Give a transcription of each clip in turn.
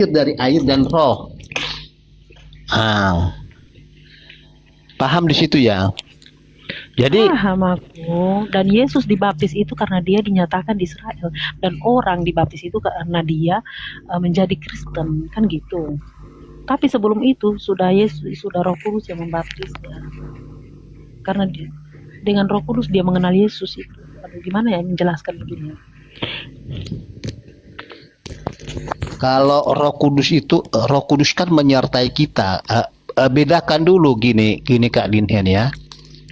dari air dan roh. Ah, paham di situ ya. Jadi Paham aku. Dan Yesus dibaptis itu karena dia dinyatakan di Israel, dan orang dibaptis itu karena dia menjadi Kristen, kan gitu. Tapi sebelum itu sudah Roh Kudus yang membaptisnya. Karena dengan Roh Kudus dia mengenal Yesus itu. Aduh, gimana ya menjelaskan begini? kalau Roh Kudus kan menyertai kita. Bedakan dulu gini Kak Linhen ya.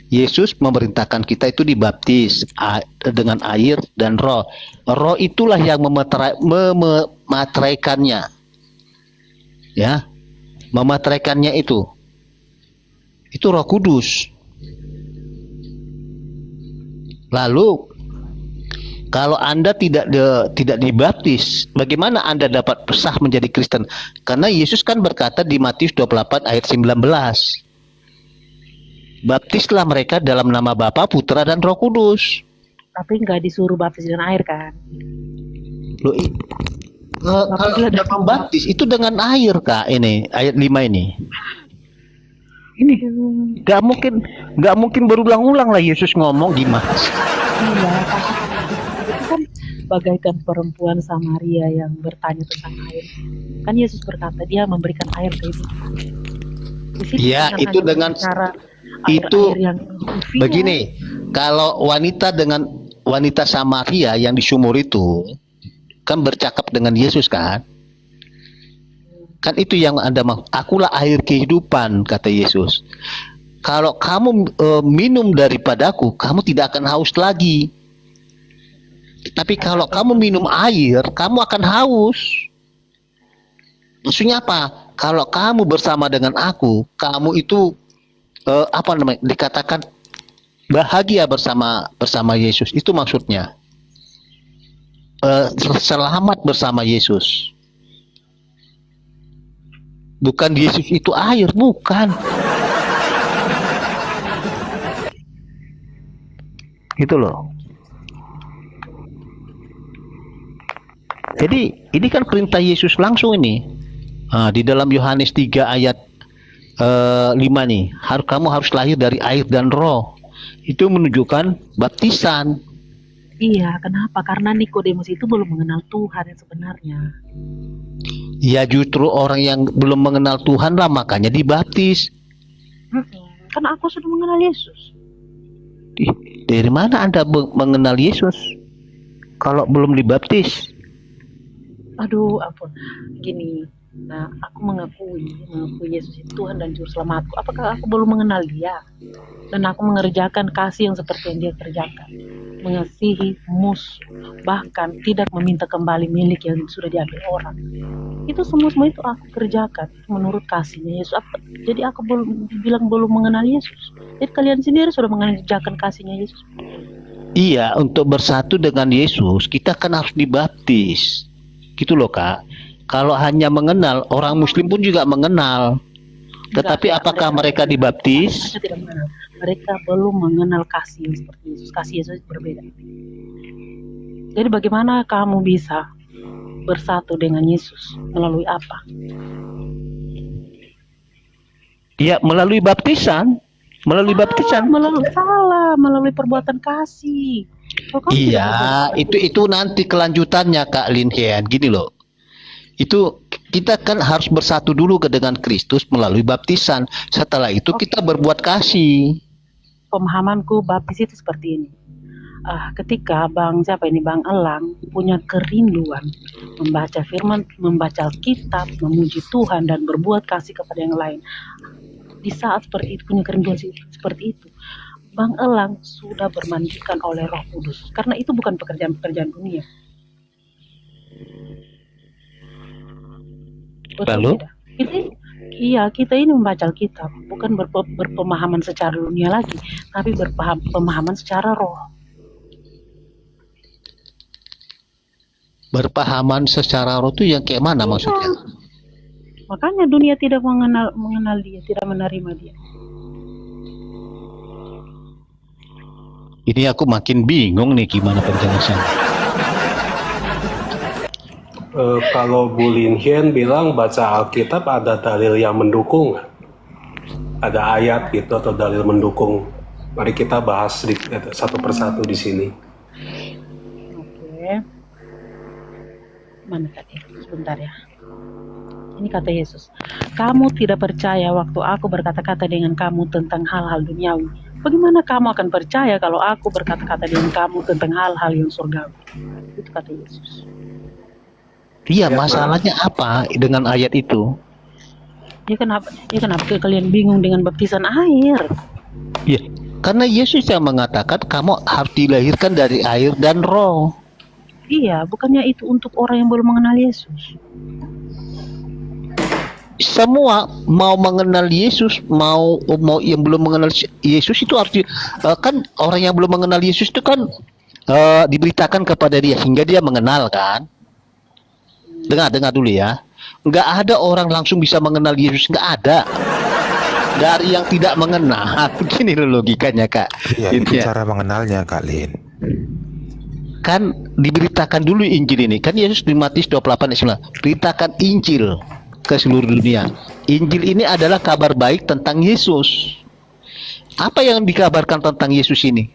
Yesus memerintahkan kita itu dibaptis dengan air dan roh. Roh itulah yang memateraikannya. Ya, memateraikannya itu Roh Kudus. Lalu kalau Anda tidak dibaptis, bagaimana Anda dapat sah menjadi Kristen? Karena Yesus kan berkata di Matius 28 ayat 19, baptislah mereka dalam nama Bapa, Putra, dan Roh Kudus. Tapi nggak disuruh baptis dengan air kan? Loh, kalau sudah membaptis itu dengan air Kak, ini ayat 5 ini. Ini nggak mungkin berulang-ulang lah Yesus ngomong gimana? Iya, itu kan bagaikan perempuan Samaria yang bertanya tentang air. Kan Yesus berkata dia memberikan air ke itu. Iya, itu dengan cara itu air yang begini. Kalau wanita Samaria yang di sumur itu kan bercakap dengan Yesus kan? Kan itu yang Anda mau. Akulah air kehidupan, kata Yesus. Kalau kamu minum daripadaku, kamu tidak akan haus lagi. Tapi kalau kamu minum air, kamu akan haus. Maksudnya apa? Kalau kamu bersama dengan aku, kamu itu dikatakan bahagia bersama Yesus. Itu maksudnya. Selamat bersama Yesus. Bukan Yesus itu air, bukan. Gitu loh. Jadi ini kan perintah Yesus langsung ini. Di dalam Yohanes 3 ayat 5 nih. Kamu harus lahir dari air dan roh. Itu menunjukkan baptisan. Iya, kenapa? Karena Nikodemus itu belum mengenal Tuhan yang sebenarnya. Ya justru orang yang belum mengenal Tuhan lah makanya dibaptis. Karena aku sudah mengenal Yesus. Dari mana Anda mengenal Yesus kalau belum dibaptis? Aduh, ampun. Gini, nah aku mengakui Yesus itu Tuhan dan Juru Selamatku. Apakah aku belum mengenal Dia? Dan aku mengerjakan kasih yang seperti yang Dia kerjakan, mengasihi musuh, bahkan tidak meminta kembali milik yang sudah diambil orang. Itu semua itu aku kerjakan menurut kasihnya Yesus. Jadi aku belum mengenal Yesus. Jadi kalian sendiri sudah mengerjakan kasihnya Yesus. Iya, untuk bersatu dengan Yesus kita kan harus dibaptis. Gitu loh Kak. Kalau hanya mengenal, orang Muslim pun juga mengenal. Tetapi apakah mereka dibaptis? Mereka tidak mengenal. Mereka belum mengenal kasih yang seperti Yesus. Kasih Yesus berbeda. Jadi bagaimana kamu bisa bersatu dengan Yesus? Melalui apa? Ya, melalui baptisan. Melalui perbuatan kasih. Iya, itu nanti kelanjutannya Kak Linhen. Gini loh. Itu kita kan harus bersatu dulu dengan Kristus melalui baptisan. Setelah itu kita berbuat kasih. Pemahamanku baptis itu seperti ini. Ketika Bang Elang punya kerinduan membaca firman, membaca Alkitab, memuji Tuhan dan berbuat kasih kepada yang lain. Di saat seperti itu, punya kerinduan seperti itu, Bang Elang sudah bermandikan oleh Roh Kudus. Karena itu bukan pekerjaan-pekerjaan dunia. Lalu? Kita ini membaca Alkitab, bukan berpemahaman secara dunia lagi, tapi berpemahaman secara roh. Berpahaman secara roh itu yang kayak mana maksudnya? Makanya dunia tidak mengenal Dia, tidak menerima Dia. Ini aku makin bingung nih gimana penjelasan. Kalau Bu Lin Hien bilang baca Alkitab ada dalil yang mendukung, ada ayat gitu atau dalil mendukung. Mari kita bahas sedikit satu persatu di sini. Oke. Mana tadi? Sebentar ya. Ini kata Yesus. Kamu tidak percaya waktu aku berkata-kata dengan kamu tentang hal-hal duniawi. Bagaimana kamu akan percaya kalau aku berkata-kata dengan kamu tentang hal-hal yang surgawi? Itu kata Yesus. Iya, masalahnya apa dengan ayat itu? Ya kenapa kalian bingung dengan baptisan air? Ya, karena Yesus yang mengatakan kamu harus dilahirkan dari air dan roh. Iya, bukannya itu untuk orang yang belum mengenal Yesus. Semua mau mengenal Yesus, mau yang belum mengenal Yesus itu harus kan orang yang belum mengenal Yesus itu kan diberitakan kepada dia hingga dia mengenal kan. Dengar dulu ya. Nggak ada orang langsung bisa mengenal Yesus, nggak ada. Dari yang tidak mengenal, begini loh logikanya Kak. Ya, Gitu itu ya. cara mengenalnya Kak Lin. Kan diberitakan dulu Injil ini. Kan Yesus di Matius 28 ayat 9, beritakan Injil ke seluruh dunia. Injil ini adalah kabar baik tentang Yesus. Apa yang dikabarkan tentang Yesus ini?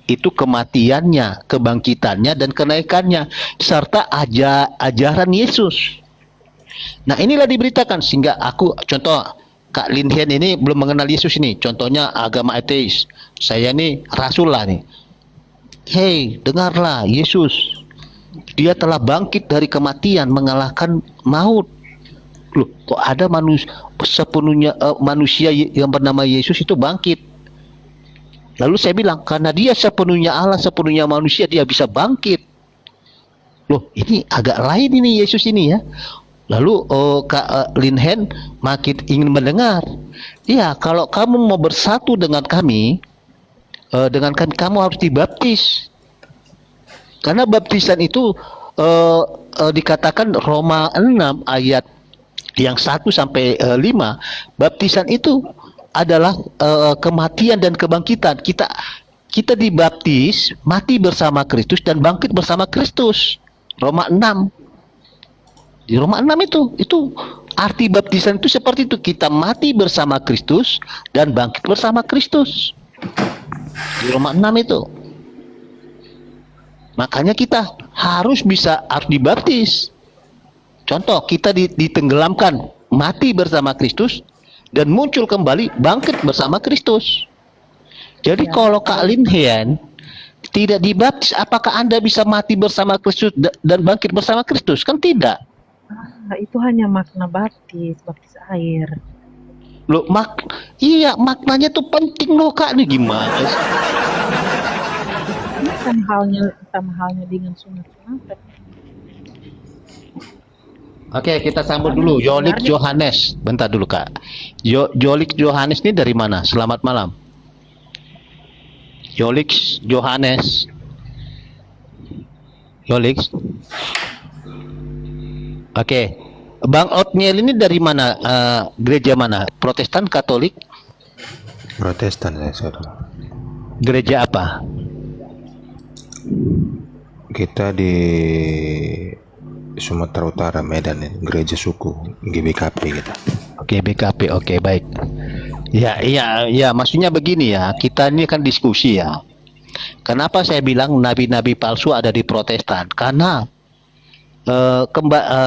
Itu kematiannya, kebangkitannya, dan kenaikannya, serta ajaran Yesus. Nah, inilah diberitakan sehingga aku, contoh Kak Lin Hien ini belum mengenal Yesus ini, contohnya agama ateis. Saya nih rasul lah nih. Hei, dengarlah Yesus. Dia telah bangkit dari kematian, mengalahkan maut. Loh, kok ada sepenuhnya manusia yang bernama Yesus itu bangkit? Lalu saya bilang, karena dia sepenuhnya Allah, sepenuhnya manusia, dia bisa bangkit. Loh, ini agak lain ini Yesus ini ya. Lalu Kak Lin Hien makin ingin mendengar. Ya, kalau kamu mau bersatu dengan kami, kamu harus dibaptis. Karena baptisan itu dikatakan Roma 6 ayat yang 1 sampai 5, baptisan itu adalah kematian dan kebangkitan. Kita dibaptis, mati bersama Kristus dan bangkit bersama Kristus. Roma 6. Di Roma 6 itu arti baptisan itu seperti itu, kita mati bersama Kristus dan bangkit bersama Kristus. Di Roma 6 itu. Makanya kita harus dibaptis. Contoh, kita ditenggelamkan, mati bersama Kristus, dan muncul kembali, bangkit bersama Kristus. Jadi kalau Kak Lin Hien tidak dibaptis, apakah Anda bisa mati bersama Kristus dan bangkit bersama Kristus? Kan tidak. Itu hanya makna baptis air. Loh, iya, maknanya tuh penting loh Kak, ini gimana sih? Ini sama halnya dengan sunat-sunatan. Oke, kita sambut dulu Yolik Johannes. Bentar dulu Kak. Yolik Johannes ini dari mana? Selamat malam. Yolik Johannes. Yolik. Oke. Bang Otniel ini dari mana? Gereja mana? Protestan, Katolik? Protestan saya. Gereja apa? Kita di Sumatera Utara, Medan, gereja suku GBKP kita. Oke, BKP. Oke, baik. Ya, maksudnya begini ya. Kita ini kan diskusi ya. Kenapa saya bilang nabi-nabi palsu ada di Protestan? Karena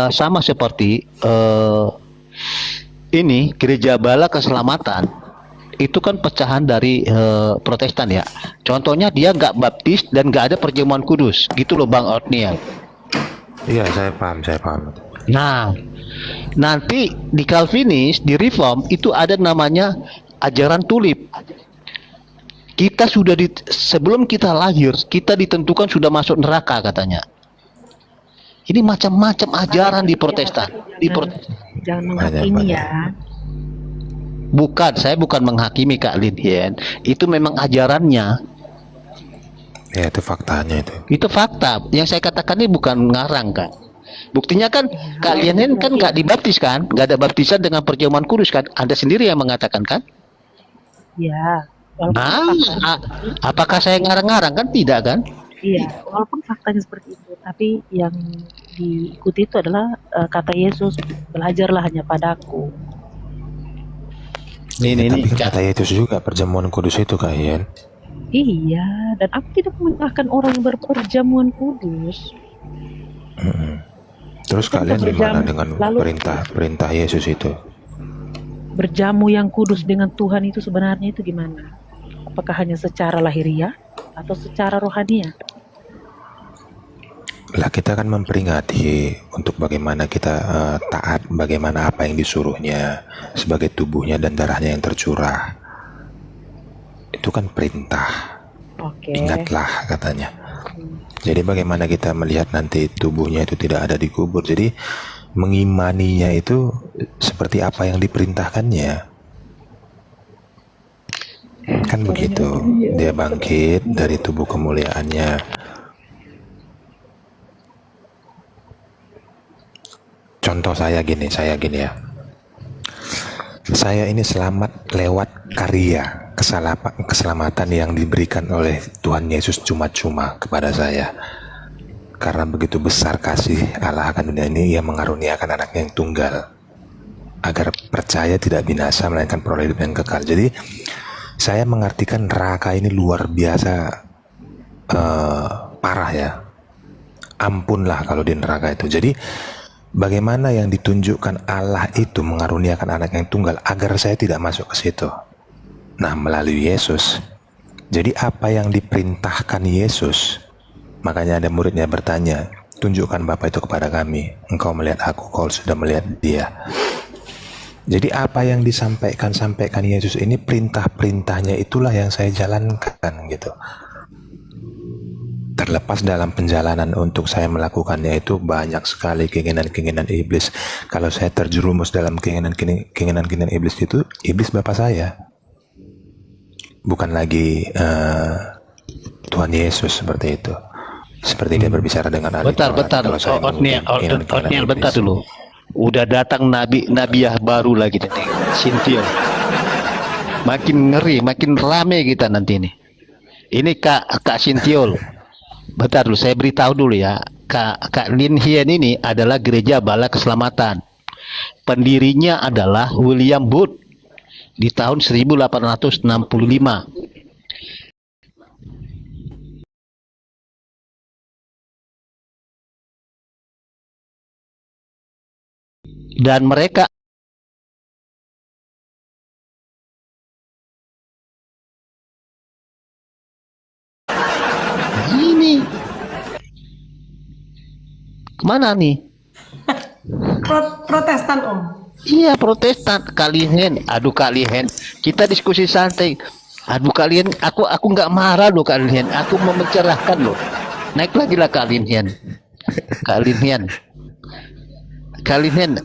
sama seperti ini Gereja Bala Keselamatan itu kan pecahan dari Protestan ya. Contohnya dia nggak baptis dan nggak ada perjamuan kudus, gitu loh Bang Otniel. Iya, saya paham. Nah, nanti di Calvinis, di Reform itu ada namanya ajaran tulip. Kita sudah sebelum kita lahir, kita ditentukan sudah masuk neraka katanya. Ini macam-macam ajaran di Protestan. Jangan menghakimi ya. Bukan, saya bukan menghakimi Kak Lin Hien. Itu memang ajarannya. Ya, itu faktanya itu. Itu fakta. Yang saya katakan ini bukan ngarang Kak. Buktinya kan Kak Lin Hien kan nggak dibaptis kan, nggak ada baptisan dengan perjamuan kudus kan. Anda sendiri yang mengatakan kan? Ya. Apakah saya ngarang-ngarang kan? Tidak kan? Iya, walaupun faktanya seperti itu, tapi yang diikuti itu adalah kata Yesus, belajarlah hanya padaku. Ini Tapi kan Kak. kata Yesus juga perjamuan kudus itu Kak Ian. Iya, dan aku tidak menyalahkan orang yang berperjamuan kudus. Terus Kita kalian bisa gimana berjamu, dengan lalu perintah Yesus itu? berjamu yang kudus dengan Tuhan itu sebenarnya itu gimana? Apakah hanya secara lahiriah atau secara rohania? Lah kita kan memperingati untuk bagaimana kita taat, bagaimana apa yang disuruhnya sebagai tubuhnya dan darahnya yang tercurah. Itu kan perintah. Oke. Ingatlah katanya. Jadi bagaimana kita melihat nanti tubuhnya itu tidak ada dikubur. Jadi mengimaninya itu seperti apa yang diperintahkannya. Kan begitu. Dia bangkit dari tubuh kemuliaannya. Contoh saya gini ya. Saya ini selamat lewat karya keselamatan yang diberikan oleh Tuhan Yesus cuma-cuma kepada saya. Karena begitu besar kasih Allah akan dunia ini, Ia mengaruniakan anaknya yang tunggal agar percaya tidak binasa melainkan peroleh hidup yang kekal. Jadi saya mengartikan neraka ini luar biasa parah ya. Ampunlah kalau di neraka itu. Jadi bagaimana yang ditunjukkan Allah itu mengaruniakan anak yang tunggal agar saya tidak masuk ke situ. Nah, melalui Yesus. Jadi apa yang diperintahkan Yesus, makanya ada muridnya bertanya, tunjukkan Bapa itu kepada kami. Engkau melihat aku, kau sudah melihat dia. Jadi apa yang sampaikan Yesus ini, perintah-perintahnya itulah yang saya jalankan gitu. Terlepas dalam perjalanan untuk saya melakukannya itu banyak sekali keinginan-keinginan iblis. Kalau saya terjerumus dalam keinginan iblis itu, iblis bapak saya. Bukan lagi Tuhan Yesus seperti itu. Seperti dia berbicara dengan ahli Taurat. Bentar. Kalau saya Otniel, bentar dulu. Udah datang nabiah baru lagi nanti. Sintiol. Makin ngeri, makin rame kita nanti ini. Ini Kak Sintiol. Bentar dulu, saya beritahu dulu ya. Kak Lin Hien ini adalah Gereja Bala Keselamatan. Pendirinya adalah William Booth di tahun 1865. Dan mereka ini kemana nih? Protestan Om. Iya, Protestan. Kalian, aduh kalian, kita diskusi santai. Aduh kalian, aku nggak marah loh kalian. Aku mau mencerahkan loh. Naik lagi lah kalian. Kalian,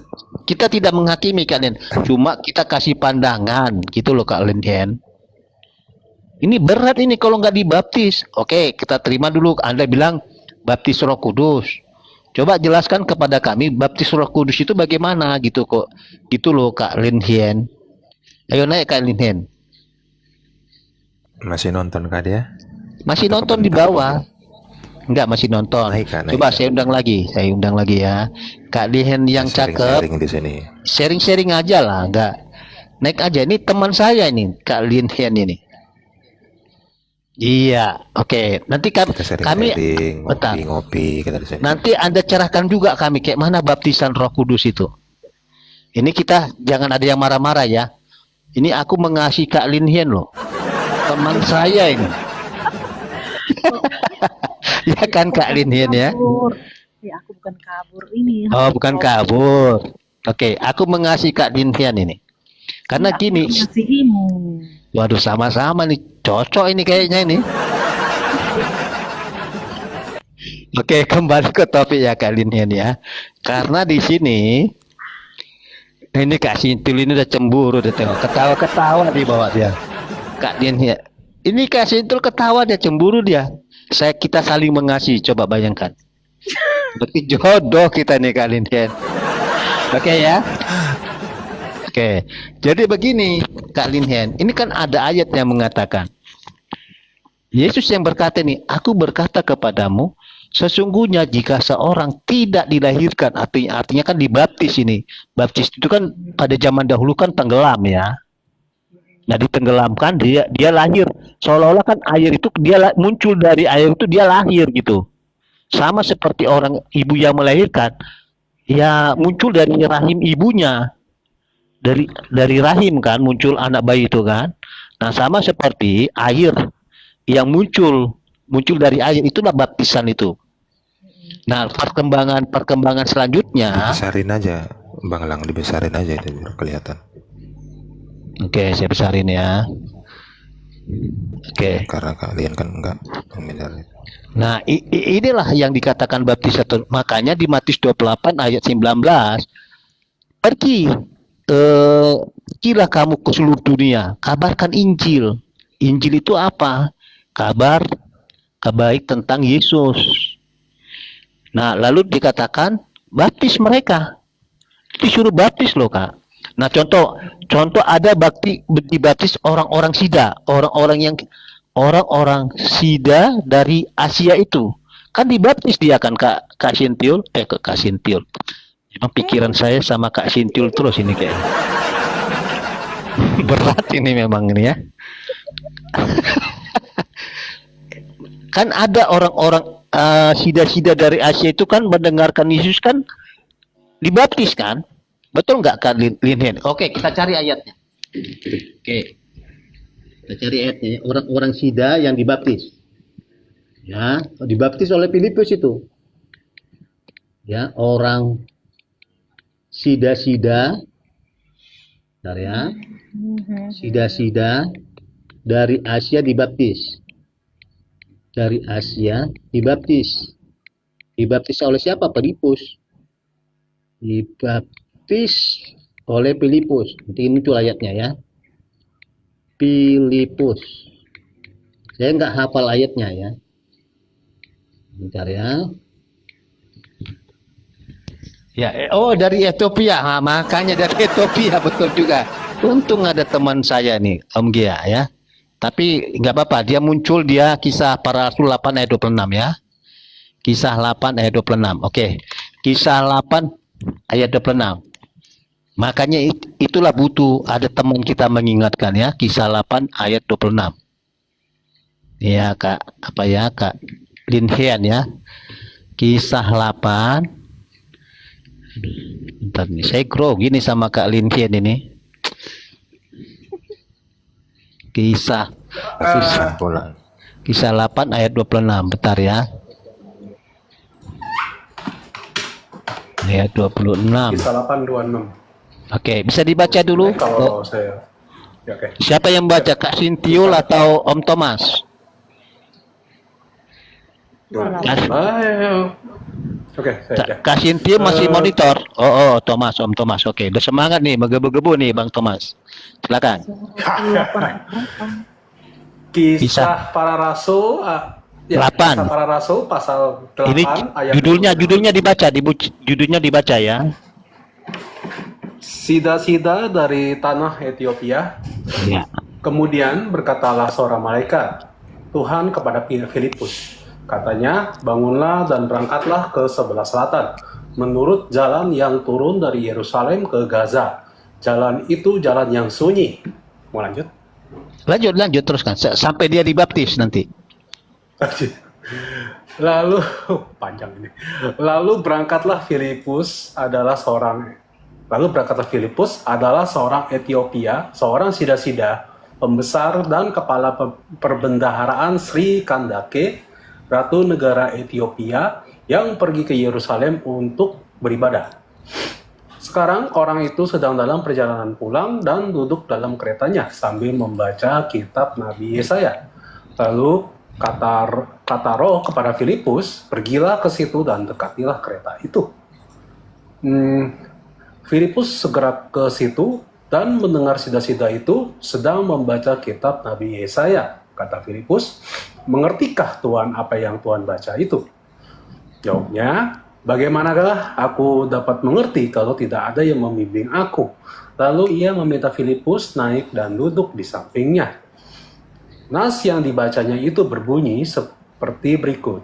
kita tidak menghakimi kalian. Cuma kita kasih pandangan, gitu loh kalian. Ini berat ini kalau nggak dibaptis. Oke, kita terima dulu. Anda bilang baptis Roh Kudus. Coba jelaskan kepada kami baptis Roh Kudus itu bagaimana gitu kok. Gitu loh Kak Lin Hien. Ayo naik Kak Lin Hien. masih nonton kah dia? Masih Atau nonton di kebentar? bawah. Enggak, masih nonton. Naik. Coba saya undang lagi ya. Kak Lin Hien yang cakep. Sharing di sini. Sharing aja lah, enggak. Naik aja, ini teman saya ini, Kak Lin Hien ini. Iya, oke. Nanti Kita kami bentar. ngopi kita di sini. Nanti Anda cerahkan juga kami kayak mana baptisan Roh Kudus itu. Ini kita jangan ada yang marah-marah ya. Ini aku mengasihi Kak Lin Hien loh. Teman saya ini. Ya kan Kak Lin Hien ya? Kabur. Ya, aku bukan kabur ini. Oh, bukan kabur. Oke, aku mengasihi Kak Lin Hien ini. Karena Aku gini, mengasihimu. waduh sama-sama nih, cocok ini kayaknya ini. Oke, kembali ke topik ya Kak Lin Hien ya. Karena di sini ini Kak Sintul ini udah cemburu, udah tengok ketawa-ketawa di bawah dia. Kak Lin Hien. Ini Kak Sintul ketawa, dia cemburu dia. Kita saling mengasihi, coba bayangkan. Berarti jodoh kita nih Kak Lin Hien. Oke ya. Oke, jadi begini Kak Lin Hien, ini kan ada ayat yang mengatakan Yesus yang berkata nih, aku berkata kepadamu, sesungguhnya jika seorang tidak dilahirkan, artinya kan dibaptis ini. Baptis itu kan pada zaman dahulu kan tenggelam ya. Nah ditenggelamkan dia lahir, seolah-olah kan air itu muncul dari air itu dia lahir gitu. Sama seperti orang ibu yang melahirkan, ya muncul dari rahim ibunya, dari rahim kan muncul anak bayi itu kan. Nah sama seperti air yang muncul dari air, itulah baptisan itu. Nah perkembangan selanjutnya, Dibesarin aja, Bang Lang, dibesarin aja itu biar kelihatan. oke saya besarin ya. Oke. Karena kalian kan enggak familiar itu. Nah, inilah yang dikatakan baptisan. Makanya di Matius 28 ayat 19, pergilah kamu ke seluruh dunia, kabarkan Injil. Injil itu apa? Kabar baik tentang Yesus. Nah, lalu dikatakan baptis mereka. Disuruh baptis loh, Kak. Nah, contoh ada dibaptis orang-orang Sida, orang-orang Sida dari Asia itu. Kan dibaptis dia kan Kak Sintiul, Kak Sintiul. Emang pikiran saya sama Kak Sintiul terus ini kayak. Berat ini memang ini ya. Kan ada orang-orang Sida-Sida dari Asia itu kan mendengarkan Yesus kan dibaptis kan. Betul nggak Kak Linhen? Oke, kita cari ayatnya. Oke. Kita cari ayatnya. Orang-orang Sida yang dibaptis. Ya, dibaptis oleh Filipus itu. Ya, orang Sida-Sida. Bentar ya. Sida-Sida dari Asia dibaptis. Dari Asia dibaptis. Dibaptis oleh siapa? Filipus. Dibaptis oleh Filipus. Nanti muncul ayatnya ya. Filipus. Saya nggak hafal ayatnya ya. Bentar ya. Ya, dari Ethiopia. Nah, makanya dari Ethiopia betul juga. Untung ada teman saya nih, Om Gia ya. Tapi nggak apa-apa, dia muncul Kisah Para Rasul 8 ayat 26 ya. Kisah 8 ayat 26. Oke. Kisah 8 ayat 26. Makanya itulah butuh ada teman kita mengingatkan ya, Kisah 8 ayat 26. Ya, Kak, Kak Linhian ya. Kisah 8. Bentar nih, saya grogi nih sama Kak Linhian ini. Kisah 8 ayat 26. Bentar ya. Ayat 26. Kisah 8:26. Oke, bisa dibaca dulu. Kalau saya, ya, oke. Siapa yang baca, Kak Sintiul atau Om Thomas? Oke, saya. Kak Sintiul masih monitor. Thomas, Om Thomas. Oke, udah semangat nih, menggebu-gebu nih Bang Thomas. Silakan. Kisah Para Rasul 8. Kisah Para Rasul pasal 8 Ini ayat judulnya dibaca ya. Sida-sida dari tanah Ethiopia. Ya. Kemudian berkatalah seorang malaikat Tuhan kepada Filipus. Katanya, bangunlah dan berangkatlah ke sebelah selatan, menurut jalan yang turun dari Yerusalem ke Gaza. Jalan itu jalan yang sunyi. Mau lanjut? Lanjut teruskan sampai dia dibaptis nanti. Lalu panjang ini. Lalu berangkatlah Filipus adalah seorang Ethiopia, seorang Sida-Sida, pembesar dan kepala perbendaharaan Sri Kandake, ratu negara Ethiopia, yang pergi ke Yerusalem untuk beribadah. Sekarang orang itu sedang dalam perjalanan pulang dan duduk dalam keretanya sambil membaca kitab Nabi Yesaya. Lalu kata roh kepada Filipus, pergilah ke situ dan dekatilah kereta itu. Filipus segera ke situ dan mendengar Sida-Sida itu sedang membaca kitab Nabi Yesaya. Kata Filipus, mengertikah Tuhan apa yang Tuhan baca itu? Jawabnya, bagaimanakah aku dapat mengerti kalau tidak ada yang membimbing aku? Lalu ia meminta Filipus naik dan duduk di sampingnya. Nas yang dibacanya itu berbunyi seperti berikut.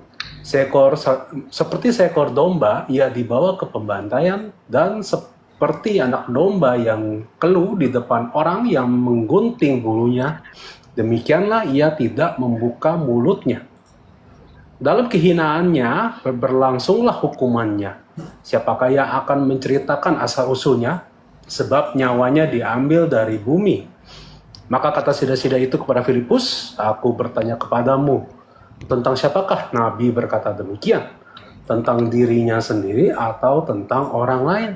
Seperti seekor domba, ia dibawa ke pembantaian, dan seperti anak domba yang keluh di depan orang yang menggunting bulunya, demikianlah ia tidak membuka mulutnya. Dalam kehinaannya berlangsunglah hukumannya. Siapakah yang akan menceritakan asal-usulnya? Sebab nyawanya diambil dari bumi. Maka kata sida-sida itu kepada Filipus, aku bertanya kepadamu, tentang siapakah Nabi berkata demikian? Tentang dirinya sendiri atau tentang orang lain?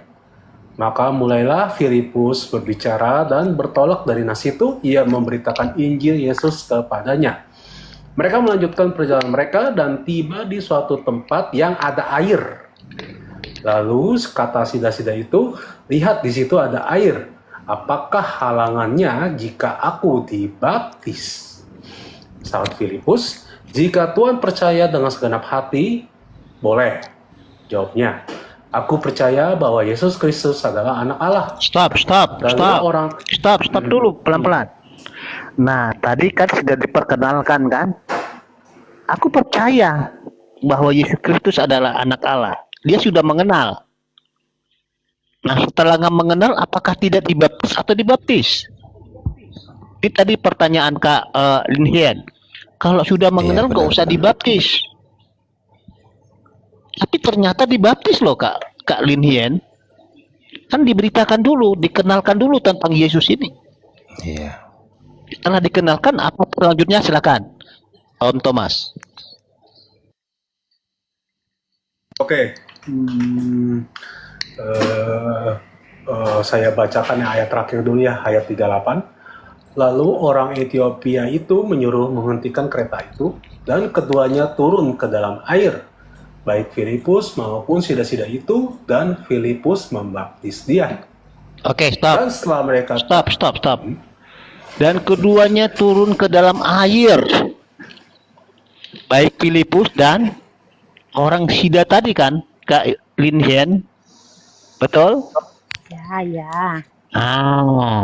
Maka mulailah Filipus berbicara, dan bertolak dari nas itu, ia memberitakan Injil Yesus kepadanya. Mereka melanjutkan perjalanan mereka dan tiba di suatu tempat yang ada air. Lalu kata sida-sida itu, lihat di situ ada air. Apakah halangannya jika aku dibaptis? Saud Filipus, jika Tuhan percaya dengan segenap hati, boleh. Jawabnya, aku percaya bahwa Yesus Kristus adalah anak Allah. Stop dulu, pelan-pelan. Nah, tadi kan sudah diperkenalkan kan? Aku percaya bahwa Yesus Kristus adalah anak Allah. Dia sudah mengenal. Nah, setelah mengenal, apakah tidak dibaptis atau dibaptis? Ini tadi pertanyaan Kak Lin Hien. Kalau sudah mengenal, nggak usah dibaptis. Tapi ternyata dibaptis loh Kak Lin Hien. Kan diberitakan dulu, dikenalkan dulu tentang Yesus ini. Iya. Setelah dikenalkan, apa selanjutnya? Silakan, Om Thomas. Oke. Saya bacakan ayat terakhir dulu ya, ayat 38. Lalu orang Ethiopia itu menyuruh menghentikan kereta itu, dan keduanya turun ke dalam air, baik Filipus maupun sida-sida itu, dan Filipus membaptis dia. Oke, stop. Dan setelah mereka Stop. Dan keduanya turun ke dalam air, baik Filipus dan orang sida tadi kan, Kak Lin Hien, betul? Ya.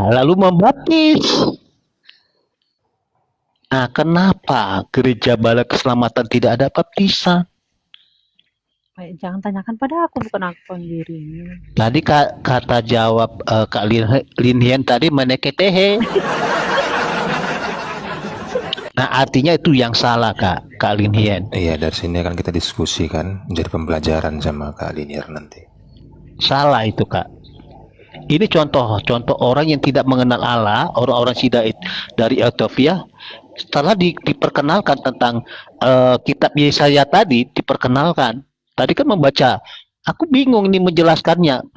Lalu membaptis. Nah, kenapa gereja Bala Keselamatan tidak ada baptisan? Jangan tanyakan pada aku, bukan aku sendiri. Tadi kata jawab Kak Lin Hien tadi meneketehe. Nah, artinya itu yang salah Kak Lin Hien. Iya, dari sini kan kita diskusi kan, menjadi pembelajaran sama Kak Linier nanti. Salah itu Kak. Ini contoh orang yang tidak mengenal Allah, orang-orang sida dari Ethiopia. Setelah diperkenalkan tentang kitab Yesaya tadi, diperkenalkan. Tadi kan membaca, aku bingung ini menjelaskannya.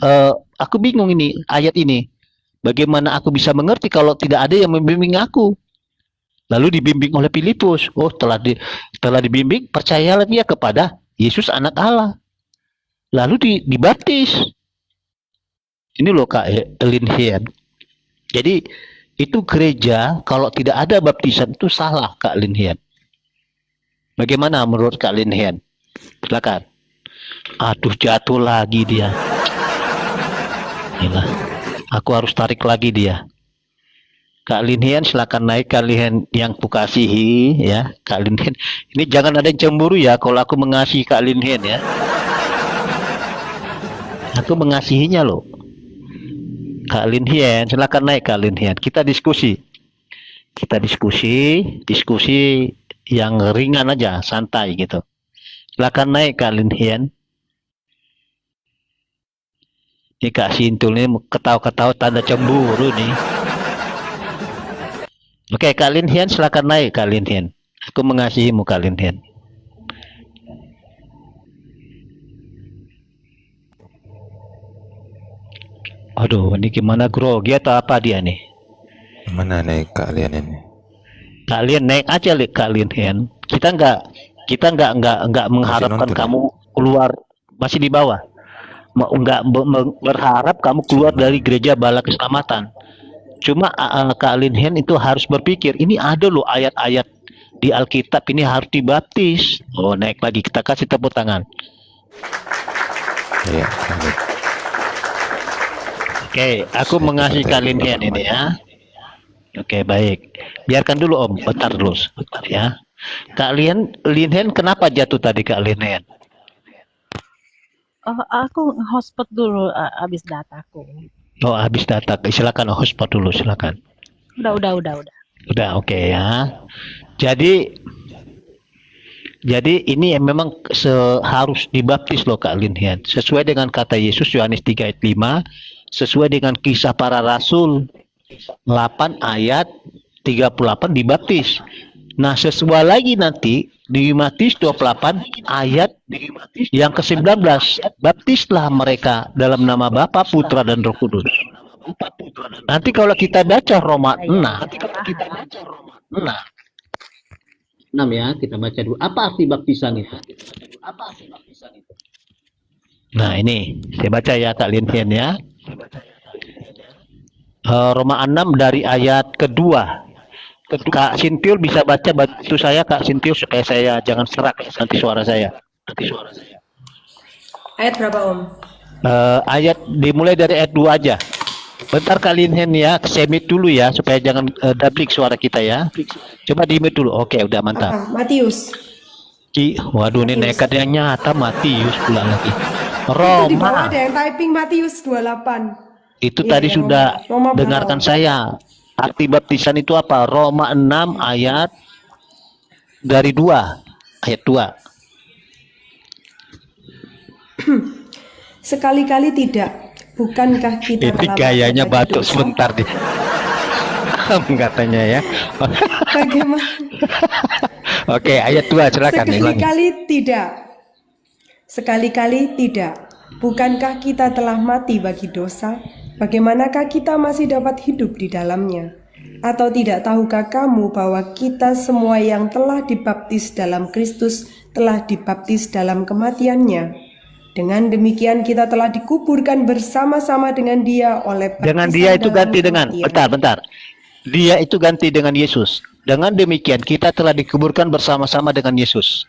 Aku bingung ini ayat ini. Bagaimana aku bisa mengerti kalau tidak ada yang membimbing aku? Lalu dibimbing oleh Filipus. Oh, setelah dibimbing, percayalah dia kepada Yesus anak Allah. Lalu dibaptis. Ini loh Kak Lin Hien. Jadi itu gereja kalau tidak ada baptisan itu salah Kak Lin Hien. Bagaimana menurut Kak Lin Hien? Silakan. Aduh, jatuh lagi dia. Gila. Aku harus tarik lagi dia. Kak Lin Hien, silakan naik. Kak Lin Hien yang kukasihi ya, Kak Lin Hien. Ini jangan ada yang cemburu ya kalau aku mengasihi Kak Lin Hien ya. Aku mengasihinya loh. Kak Lin Hien, silakan naik Kak Lin Hien. Kita diskusi yang ringan aja, santai gitu. Silakan naik Kak Lin Hien. Ini Kak Sintul ini ketawa-ketawa tanda cemburu nih. Oke, Kak Lin Hien, silakan naik Kak Lin Hien. Aku mengasihimu Kak Lin Hien. Aduh, ini gimana grogi atau apa dia nih? Mana nih kalian ini? Kalian naik aja Kak Lin Hien. Kita nggak mengharapkan kamu keluar, masih di bawah. Nggak berharap kamu keluar dari gereja Bala Keselamatan. Cuma Kak Lin Hien itu harus berpikir, ini ada loh ayat-ayat di Alkitab ini harus dibaptis. Oh, naik lagi, kita kasih tepuk tangan. Iya. Oke, aku mengasihi Kak Lin Hien ini ya. Oke, baik. Biarkan dulu Om, bentar dulu, bentar ya. Kak Linhen kenapa jatuh tadi Kak Linhen? Aku hotspot dulu abis dataku. Oh, habis data. Silakan hotspot dulu, silakan. Udah. Udah, oke ya. Jadi ini memang harus dibaptis loh Kak Linhen. Sesuai dengan kata Yesus Yohanes 3 ayat 5, sesuai dengan kisah para rasul 8 ayat 38 dibaptis. Nah, sesuai lagi nanti di Matius 28 ayat yang ke-19, baptislah mereka dalam nama Bapa, Putra dan Roh Kudus. Nanti kalau kita baca Roma 6, ya, kita baca dulu. Apa arti baptisan itu? Nah, ini saya baca ya Kak Linhen ya. Roma 6 dari ayat kedua. Kak Sintiul bisa baca bantu saya Kak Sintiul supaya saya jangan serak nanti suara saya. Ayat berapa Om? Ayat dimulai dari ayat 2 aja. Bentar Kak Linhen ya, semit dulu ya supaya jangan dablik suara kita ya. Coba di mute dulu. Oke, udah mantap. Matius. Waduh ini nekat yang nyata Matius pula lagi. Itu di bawah Roma. ada yang typing Matius 28. Itu Iya, tadi yang sudah Roma berapa, dengarkan Om? saya. Arti baptisan itu apa? Roma 6 ayat dari 2. Ayat 2. Sekali-kali tidak. Bukankah kita Ini telah gayanya mati bagi batuk dosa? sebentar deh. Katanya ya. Bagaimana? Oke, ayat 2 silakan ulangi. Sekali-kali tidak. Sekali-kali tidak. Bukankah kita telah mati bagi dosa? Bagaimanakah kita masih dapat hidup di dalamnya? Atau tidak tahukah kamu bahwa kita semua yang telah dibaptis dalam Kristus telah dibaptis dalam kematiannya? Dengan demikian kita telah dikuburkan bersama-sama dengan Dia oleh baptisan Dengan dia itu dalam ganti dengan kematian. bentar. Dia itu ganti dengan Yesus. Dengan demikian kita telah dikuburkan bersama-sama dengan Yesus.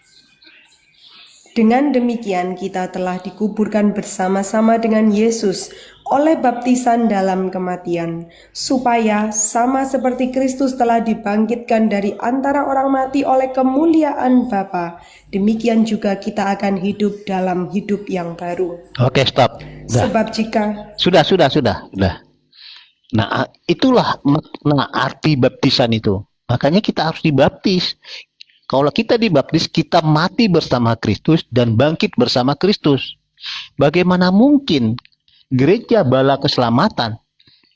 Dengan demikian kita telah dikuburkan bersama-sama dengan Yesus oleh baptisan dalam kematian, supaya sama seperti Kristus telah dibangkitkan dari antara orang mati oleh kemuliaan Bapa, demikian juga kita akan hidup dalam hidup yang baru. Oke, stop. Udah. Sebab jika Sudah. Nah, itulah makna arti baptisan itu. Makanya kita harus dibaptis. Kalau kita dibaptis, kita mati bersama Kristus dan bangkit bersama Kristus. Bagaimana mungkin gereja bala keselamatan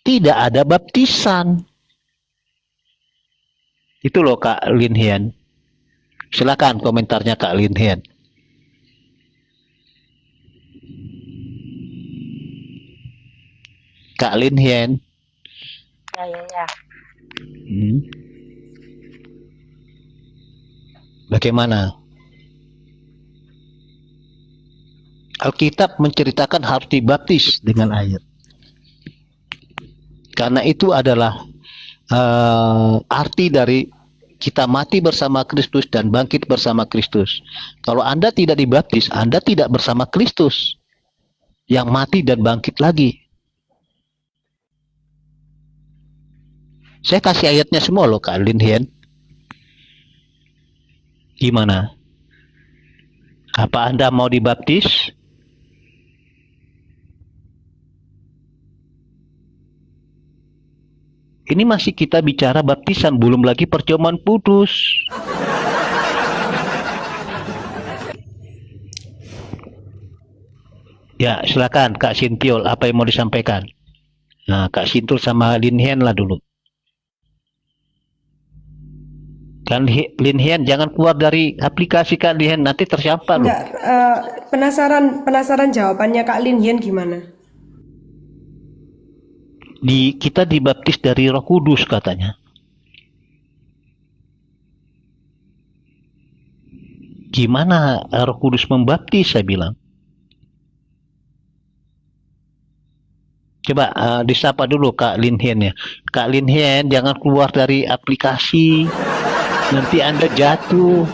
tidak ada baptisan? Itu loh Kak Linhen. Silakan komentarnya Kak Linhen. Kak Linhen. Ya. Bagaimana? Alkitab menceritakan harus dibaptis dengan air. Karena itu adalah arti dari kita mati bersama Kristus dan bangkit bersama Kristus. Kalau Anda tidak dibaptis, Anda tidak bersama Kristus yang mati dan bangkit lagi. Saya kasih ayatnya semua loh Kak Linhen. Gimana? Apa Anda mau dibaptis? Ini masih kita bicara baptisan, belum lagi perjamuan kudus. Ya, silakan Kak Sintiul, apa yang mau disampaikan? Nah, Kak Sintiul sama Linhen lah dulu. Kan Linhen jangan keluar dari aplikasi Kak Linhen, nanti tersiapa loh. enggak, penasaran jawabannya Kak Linhen gimana? Kita dibaptis dari Roh Kudus katanya. Gimana Roh Kudus membaptis, saya bilang. Coba disapa dulu Kak Linhen ya. Kak Linhen jangan keluar dari aplikasi. Nanti Anda jatuh.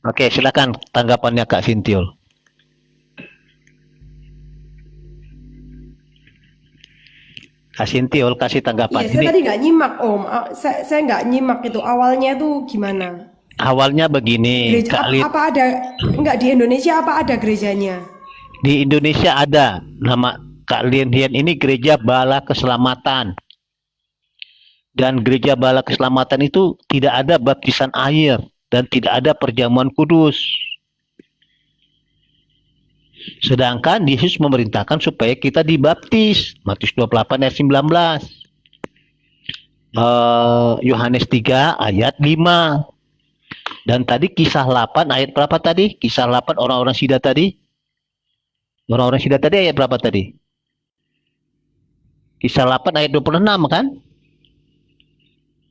Oke, silakan tanggapannya Kak Sintiul. Asintiul kasih tanggapan. Iya, saya Ini tadi nggak nyimak Om. Saya nggak nyimak itu awalnya itu gimana? awalnya begini, Gereja Kak Lin. apa ada? Enggak, di Indonesia apa ada gerejanya? Di Indonesia ada nama Kak Lin Hian ini Gereja Bala Keselamatan. Dan Gereja Bala Keselamatan itu tidak ada baptisan air dan tidak ada perjamuan kudus. Sedangkan Yesus memerintahkan supaya kita dibaptis. Matius 28 ayat 19. Yohanes 3 ayat 5. Dan tadi kisah 8 ayat berapa tadi? Kisah 8 orang-orang Sida tadi. Orang-orang Sida tadi ayat berapa tadi? Kisah 8 ayat 26 kan?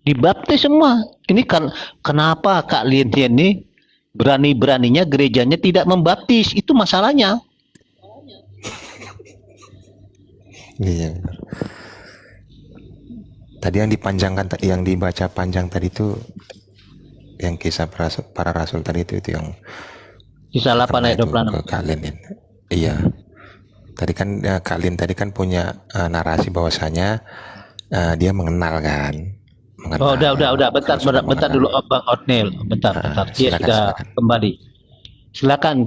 Dibaptis semua. Ini kan kenapa Kak Lin Hian ini berani-beraninya gerejanya tidak membaptis? Itu masalahnya. Iya. Tadi yang dipanjangkan, yang dibaca panjang tadi itu, yang kisah para rasul tadi itu yang Kisah 8 karena ayat itu 26. ke Kak Lin. Iya. Tadi kan Kak Lin tadi kan punya narasi bahwasanya dia mengenal kan. Oh, udah. Bentar dulu Bang Otnil. Bentar. Dia sudah silakan. kembali. Silakan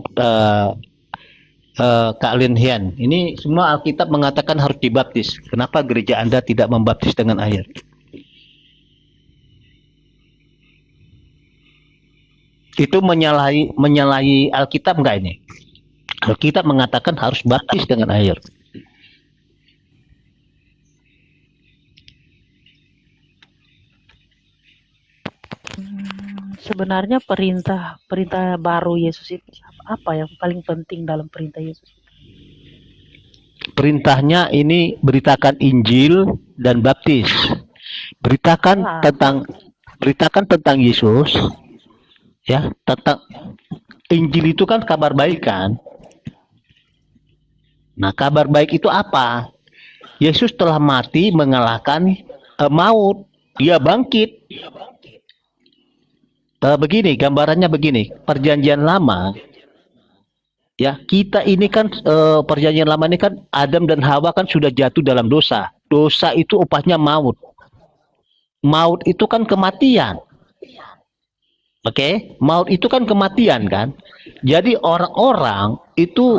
Kak Lin Hian. Ini semua Alkitab mengatakan harus dibaptis. Kenapa gereja Anda tidak membaptis dengan air? Itu menyalahi Alkitab enggak ini? Alkitab mengatakan harus baptis dengan air. Sebenarnya perintah baru Yesus itu apa yang paling penting dalam perintah Yesus? Perintahnya ini beritakan Injil dan baptis. Beritakan tentang Yesus. Ya, tentang Injil itu kan kabar baik kan? Nah, kabar baik itu apa? Yesus telah mati mengalahkan maut. Dia bangkit. Begini, gambarannya begini. Perjanjian lama, ya kita ini kan perjanjian lama ini kan Adam dan Hawa kan sudah jatuh dalam dosa. Dosa itu upahnya maut. Maut itu kan kematian. Oke, maut itu kan kematian kan. Jadi orang-orang itu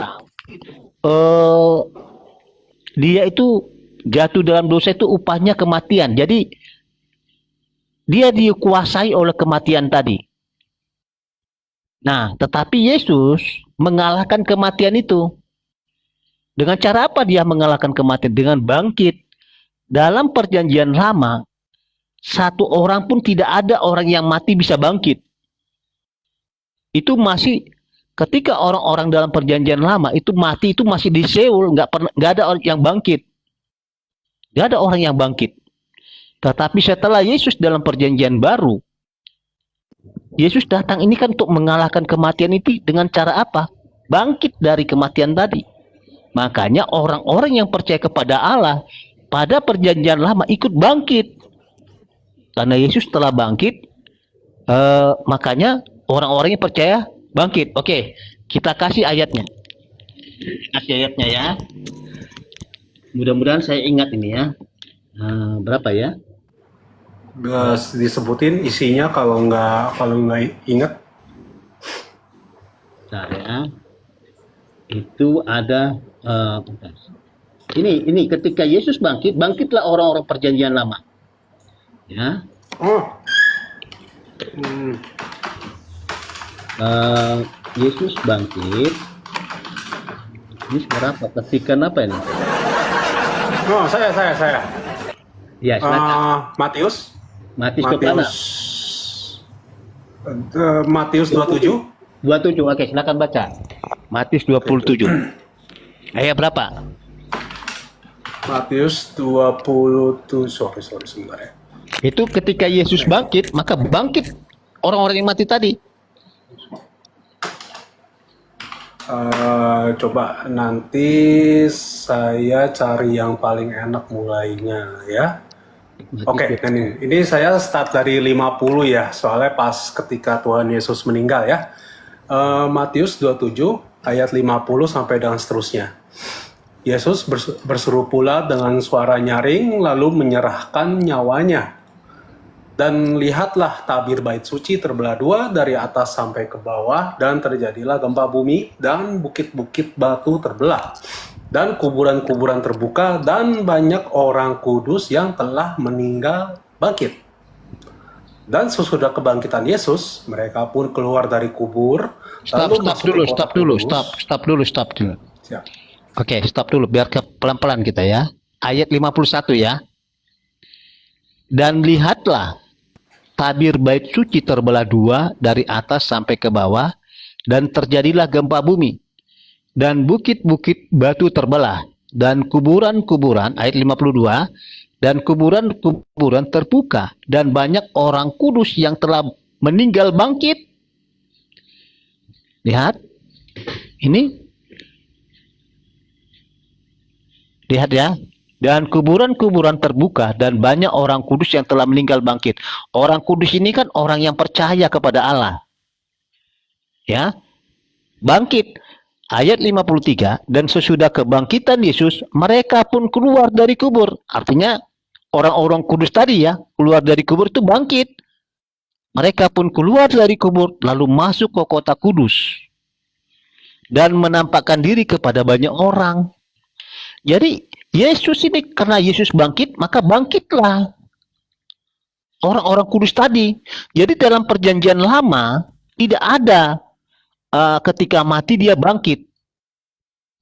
dia itu jatuh dalam dosa itu upahnya kematian. Jadi dia dikuasai oleh kematian tadi. Nah, tetapi Yesus mengalahkan kematian itu. Dengan cara apa dia mengalahkan kematian? Dengan bangkit. Dalam perjanjian lama, satu orang pun tidak ada orang yang mati bisa bangkit. Itu masih ketika orang-orang dalam perjanjian lama itu mati itu masih di Seul, nggak ada orang yang bangkit. Nggak ada orang yang bangkit. Tetapi setelah Yesus dalam perjanjian baru, Yesus datang ini kan untuk mengalahkan kematian itu dengan cara apa? Bangkit dari kematian tadi. Makanya orang-orang yang percaya kepada Allah pada perjanjian lama ikut bangkit. Karena Yesus telah bangkit, makanya orang-orang yang percaya bangkit. Oke, kita kasih ayatnya. Kasih ayatnya ya. Mudah-mudahan saya ingat ini ya. Berapa ya? Gas disebutin isinya kalau nggak ingat. Saya itu ada ini ketika Yesus bangkit, bangkitlah orang-orang perjanjian lama. Ya. Yesus bangkit. Ini berapa? Ketikan apa ini? Oh, saya. Ya, silakan. Matius Matius ke mana? Matius 27. 27. Oke, silakan baca. Matius 27. Ayat berapa? Matius 27. Sorry sebentar ya. Itu ketika Yesus bangkit, maka bangkit orang-orang yang mati tadi. Coba nanti saya cari yang paling enak mulainya ya. Oke, ini saya start dari 50 ya, soalnya pas ketika Tuhan Yesus meninggal ya. Matius 27 ayat 50 sampai dengan seterusnya. Yesus berseru pula dengan suara nyaring lalu menyerahkan nyawanya. Dan lihatlah tabir bait suci terbelah dua dari atas sampai ke bawah, dan terjadilah gempa bumi, dan bukit-bukit batu terbelah, dan kuburan-kuburan terbuka, dan banyak orang kudus yang telah meninggal bangkit. Dan sesudah kebangkitan Yesus, mereka pun keluar dari kubur. Stop dulu. Siap. Oke, stop dulu biar pelan-pelan kita ya. Ayat 51 ya. Dan lihatlah tabir bait suci terbelah dua dari atas sampai ke bawah, dan terjadilah gempa bumi, dan bukit-bukit batu terbelah, dan kuburan-kuburan, ayat 52, dan kuburan-kuburan terbuka, dan banyak orang kudus yang telah meninggal bangkit. Lihat, ini, lihat ya, dan kuburan-kuburan terbuka, dan banyak orang kudus yang telah meninggal bangkit. Orang kudus ini kan orang yang percaya kepada Allah. Ya, bangkit. Ayat 53, dan sesudah kebangkitan Yesus, mereka pun keluar dari kubur. Artinya, orang-orang kudus tadi ya, keluar dari kubur itu bangkit. Mereka pun keluar dari kubur, lalu masuk ke kota kudus. Dan menampakkan diri kepada banyak orang. Jadi, Yesus ini, karena Yesus bangkit, maka bangkitlah orang-orang kudus tadi. Jadi dalam perjanjian lama, tidak ada ketika mati dia bangkit.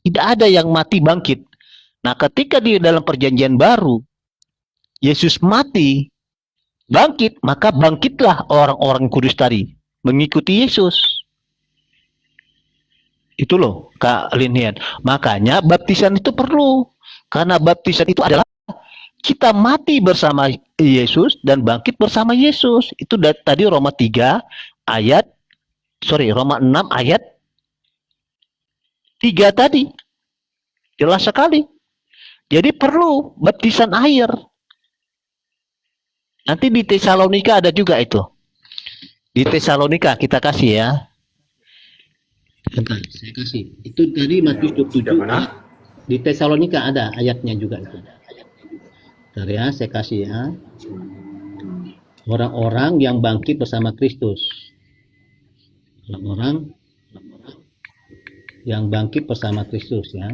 Tidak ada yang mati bangkit. Nah, ketika di dalam perjanjian baru, Yesus mati, bangkit, maka bangkitlah orang-orang kudus tadi. Mengikuti Yesus. Itu loh, Kak Linhian. Makanya baptisan itu perlu. Karena baptisan itu adalah kita mati bersama Yesus dan bangkit bersama Yesus. Itu tadi Roma 6 ayat 3 tadi. Jelas sekali. Jadi perlu baptisan air. Nanti di Tesalonika ada juga itu. Di Tesalonika kita kasih ya. Bentar, saya kasih. Itu tadi Matius 27. Di Tesalonika ada ayatnya juga itu. Bentar ya, saya kasih ya. Orang-orang yang bangkit bersama Kristus. Orang-orang yang bangkit bersama Kristus ya.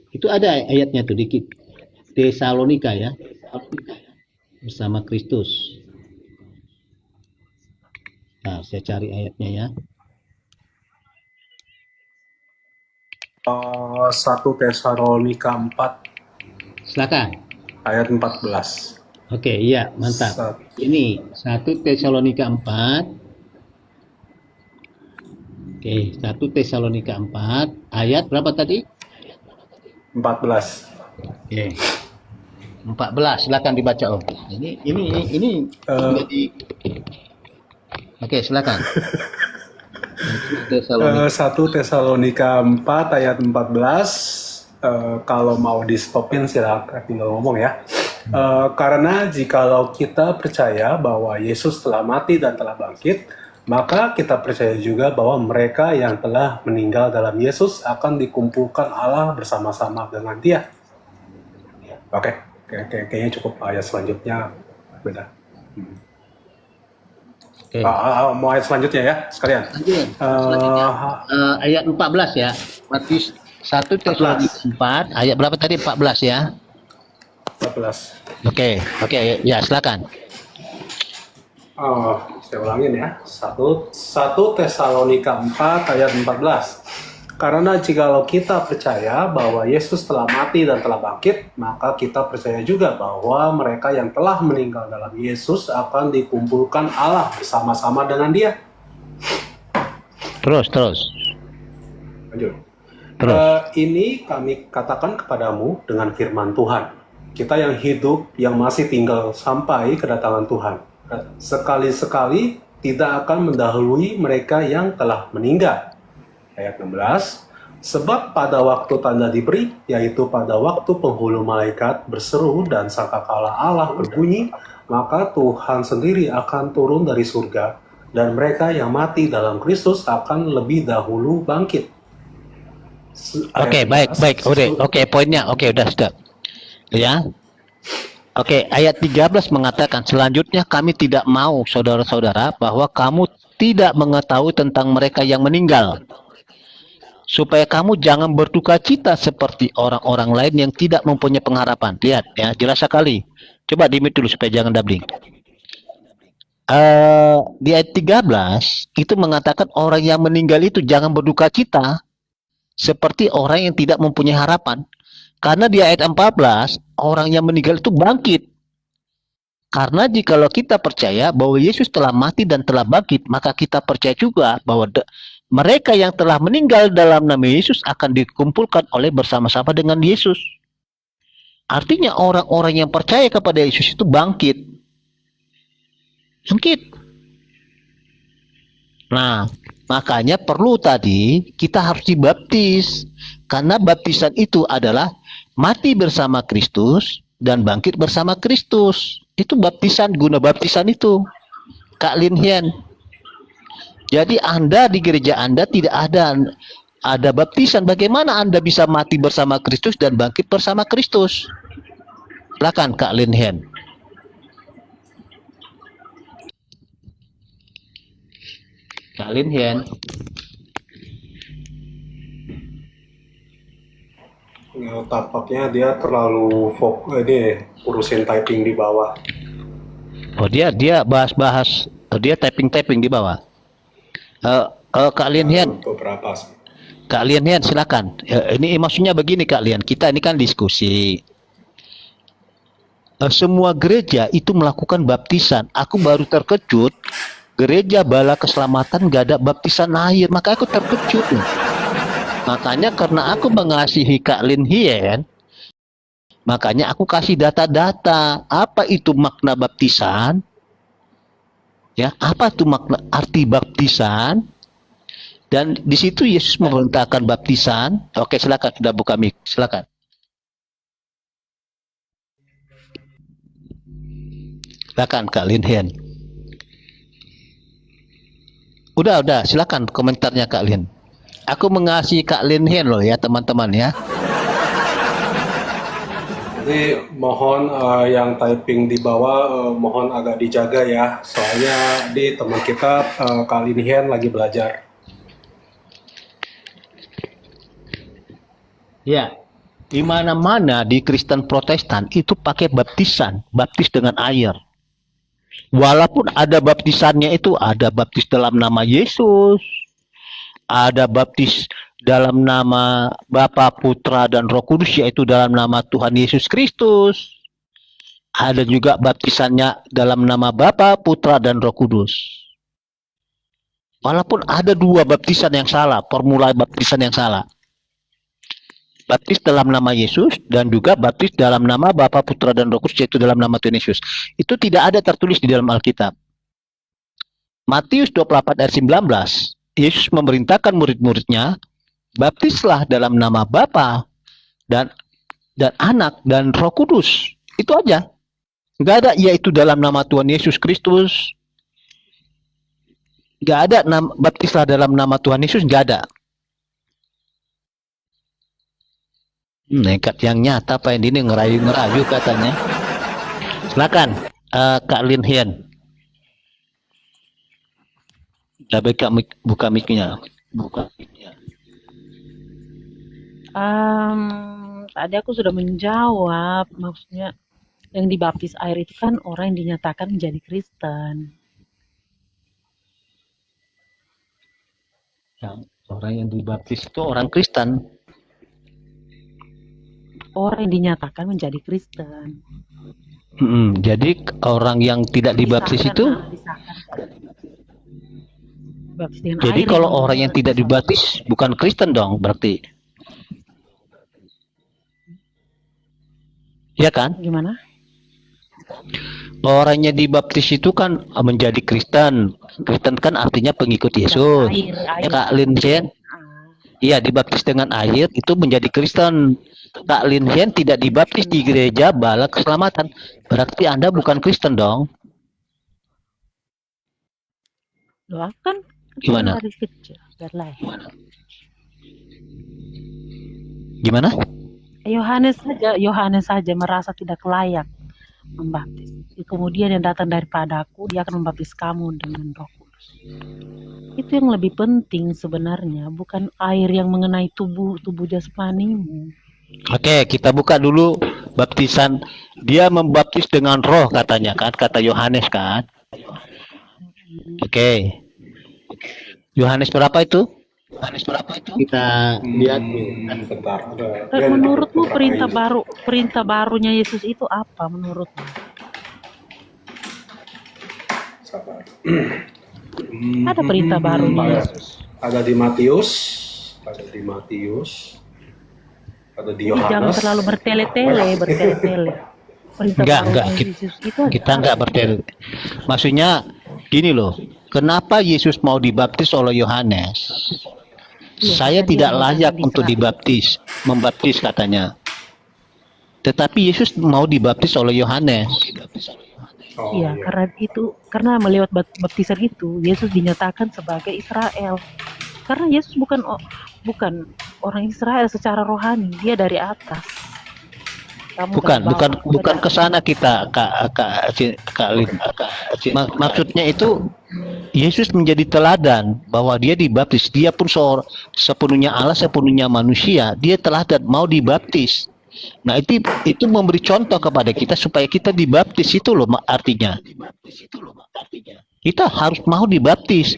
Itu ada ayatnya tuh dikit. Tesalonika ya. Bersama Kristus. Nah, saya cari ayatnya ya. 1 Tesalonika 4 Silakan. ayat 14. Oke, iya, mantap. Ini 1 Tesalonika 4. Oke, 1 Tesalonika 4 ayat berapa tadi? 14. Oke. 14, silakan dibaca Om. Ini jadi. Oke, silakan. 1 Tesalonika 4 ayat 14. Kalau mau di stopin silakan tinggal ngomong ya. Karena jikalau kita percaya bahwa Yesus telah mati dan telah bangkit, maka kita percaya juga bahwa mereka yang telah meninggal dalam Yesus akan dikumpulkan Allah bersama-sama dengan Dia. Oke, kayaknya cukup. Ayat selanjutnya beda. Oke. Mau ayat selanjutnya ya sekalian. Ayat 14 ya. Matius 1 Tesalonika 4 ayat berapa tadi? 14 ya. 14. Oke, ya silakan. Saya ulangin ya. 1 Tesalonika 4 ayat 14. Karena jikalau kita percaya bahwa Yesus telah mati dan telah bangkit, maka kita percaya juga bahwa mereka yang telah meninggal dalam Yesus akan dikumpulkan Allah bersama-sama dengan Dia. Terus. Lanjut. Terus. Ini kami katakan kepadamu dengan firman Tuhan. Kita yang hidup, yang masih tinggal sampai kedatangan Tuhan, sekali-sekali tidak akan mendahului mereka yang telah meninggal. Ayat 16, sebab pada waktu tanda diberi, yaitu pada waktu penghulu malaikat berseru dan sangkakala Allah berbunyi, maka Tuhan sendiri akan turun dari surga, dan mereka yang mati dalam Kristus akan lebih dahulu bangkit. Oke, baik, baik. Oke, poinnya. Oke, udah, sudah. Ya. Oke, ayat 13 mengatakan selanjutnya kami tidak mau saudara-saudara bahwa kamu tidak mengetahui tentang mereka yang meninggal, supaya kamu jangan berduka cita seperti orang-orang lain yang tidak mempunyai pengharapan. Lihat ya, jelas sekali. Coba di-mute dulu supaya jangan doubling. Di ayat 13 itu mengatakan orang yang meninggal itu jangan berduka cita seperti orang yang tidak mempunyai harapan. Karena di ayat 14, orang yang meninggal itu bangkit. Karena jikalau kita percaya bahwa Yesus telah mati dan telah bangkit, maka kita percaya juga bahwa mereka yang telah meninggal dalam nama Yesus akan dikumpulkan oleh bersama-sama dengan Yesus. Artinya orang-orang yang percaya kepada Yesus itu bangkit. Bangkit. Nah, makanya perlu tadi kita harus dibaptis. Karena baptisan itu adalah mati bersama Kristus dan bangkit bersama Kristus. Itu baptisan, guna baptisan itu. Kak Lin Hian. Jadi Anda di gereja Anda tidak ada baptisan. Bagaimana Anda bisa mati bersama Kristus dan bangkit bersama Kristus? Silakan Kak Lin Hian. Kak Lin Hian. Ya, tampaknya dia terlalu ini urusin typing di bawah. Oh, dia bahas-bahas, dia typing di bawah. Kak Lin Hian. Beberapa sih. Kak Lian Hian, silakan. Ini maksudnya begini Kak Lian, kita ini kan diskusi. Semua gereja itu melakukan baptisan. Aku baru terkejut, gereja Bala Keselamatan gak ada baptisan air, maka aku terkejut. Makanya karena aku mengasihi Kak Lin Hian, makanya aku kasih data-data. Apa itu makna baptisan? Ya, apa itu makna arti baptisan? Dan di situ Yesus memerintahkan baptisan. Oke, silakan, sudah buka mic, silakan. Silakan Kak Lin Hian. Udah, silakan komentarnya Kak Lin. Aku mengasihi Kak Lin Hian loh ya teman-teman ya. Jadi mohon yang typing di bawah mohon agak dijaga ya. Soalnya di teman kita Kak Lin Hian lagi belajar. Ya, di mana-mana di Kristen Protestan itu pakai baptisan, baptis dengan air. Walaupun ada baptisannya itu ada baptis dalam nama Yesus, ada baptis dalam nama Bapa, Putra, dan Roh Kudus, yaitu dalam nama Tuhan Yesus Kristus. Ada juga baptisannya dalam nama Bapa, Putra, dan Roh Kudus. Walaupun ada dua baptisan yang salah, formula baptisan yang salah. Baptis dalam nama Yesus dan juga baptis dalam nama Bapa, Putra, dan Roh Kudus, yaitu dalam nama Tuhan Yesus. Itu tidak ada tertulis di dalam Alkitab. Matius 24 ayat 19, Yesus memerintahkan murid-muridnya, baptislah dalam nama Bapa dan Anak dan Roh Kudus. Itu aja. Nggak ada yaitu dalam nama Tuhan Yesus Kristus. Nggak ada baptislah dalam nama Tuhan Yesus, nggak ada. Nekat yang nyata Pak ini ngerayu-ngerayu katanya. Silakan Kak Lin Hian. Buka mic-nya. Tadi aku sudah menjawab, maksudnya yang dibaptis air itu kan orang yang dinyatakan menjadi Kristen. Orang yang dibaptis itu orang Kristen. Orang yang dinyatakan menjadi Kristen. Jadi orang yang tidak dibaptis itu, jadi air kalau orang yang tidak dibaptis bukan Kristen dong berarti. Ya kan? Gimana? Orangnya dibaptis itu kan menjadi Kristen. Kristen kan artinya pengikut Yesus. Ya Kak Lin Hian? Iya, dibaptis dengan air itu menjadi Kristen. Kak Lin Hian tidak dibaptis di gereja Bala Keselamatan. Berarti Anda bukan Kristen dong. Loh, kan gimana? Dari kecil, dari lahir. Gimana? Yohanes saja merasa tidak layak membaptis. Kemudian yang datang daripadaku, dia akan membaptis kamu dengan Roh Kudus. Itu yang lebih penting sebenarnya, bukan air yang mengenai tubuh jasmanimu. Oke, kita buka dulu baptisan. Dia membaptis dengan roh katanya kan, kata Yohanes kan. Oke. Yohanes berapa itu? Kita lihat. Bentar, Menurutmu perintah barunya Yesus itu apa menurutmu? Sabar. Ada perintah barunya Yesus. Ada di Matius, ada di Jangan Yohanes. terlalu bertele-tele. Perintah Enggak. barunya Yesus itu Kita enggak bertele. Maksudnya gini loh, kenapa Yesus mau dibaptis oleh Yohanes? Saya tidak layak untuk membaptis katanya. Tetapi Yesus mau dibaptis oleh Yohanes. Oh, Iya, karena melewat baptisan itu Yesus dinyatakan sebagai Israel. Karena Yesus bukan orang Israel secara rohani, dia dari atas. Kamu dari bawah. Bukan ke sana kita, Kak Lin. Maksudnya itu Yesus menjadi teladan bahwa dia dibaptis. Dia pun sepenuhnya Allah, sepenuhnya manusia. Dia teladan mau dibaptis. Nah, itu memberi contoh kepada kita supaya kita dibaptis, itu loh artinya. Kita harus mau dibaptis.